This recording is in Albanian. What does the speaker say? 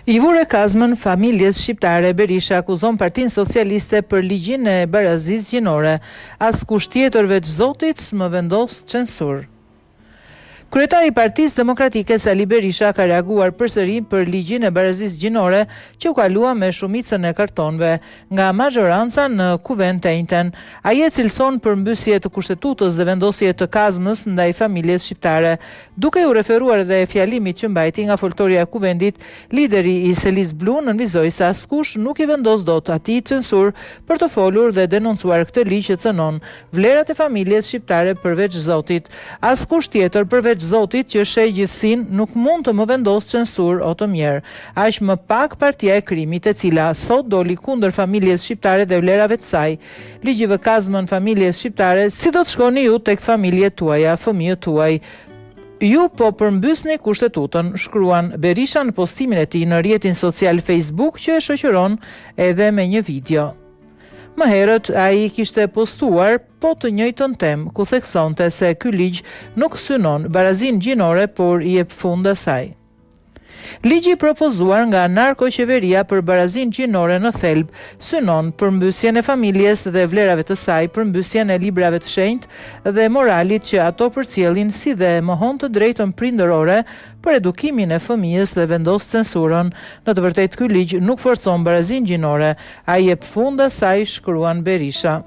I vure kazmën familjes shqiptare. Berisha akuzon Partinë Socialiste për ligjin e barazisë gjinore. Askush tjetër veç Zotit s'më vendos censur. Kryetari i Partisë Demokratike Sali Berisha ka reaguar përsëri për ligjin e barazisë gjinore që u kalua me shumicën e kartonëve nga majoranca në Kuvend të Njëjtën. Ai e cilëson përmbysje të kushtetutës dhe vendosje të kazmës ndaj familjes shqiptare, duke u referuar edhe fjalimit që mbajti nga foltorja e Kuvendit, lideri i Selis Blu nënvizoi se askush nuk i vendos dot atij censur për të folur dhe denoncuar këtë ligj që cënon vlerat e familjes shqiptare përveç Zotit. Askush tjetër përveç Zotit që sheh gjithësinë nuk mund të më vendos censur o të mjerë. Aq më pak partia e krimit, e cila sot doli kundër familjes shqiptare dhe vlerave të saj. Ligji vë kazmën familjes shqiptare, si do të shkoni ju tek familjet tuaja, fëmijët tuaj. Ju po përmbysni kushtetutën, shkruan Berisha në postimin e tij në rrjetin social Facebook që e shoqëron edhe me një video. Më herët ai kishte postuar po të njëjtën temë, ku theksonte se ky ligj nuk synon barazinë gjinore, por i jep fund asaj. Ligji propozuar nga narkoqeveria për barazinë gjinore në thelb synon përmbysjen e familjes dhe vlerave të saj, përmbysjen e librave të shenjtë dhe moralit që ato përcjellin, si dhe mohon të drejtën prindërore për edukimin e fëmijës dhe vendos censurën. Në të vërtetë ky ligj nuk forcon barazinë gjinore, ai jep fund asaj, shkruan Berisha.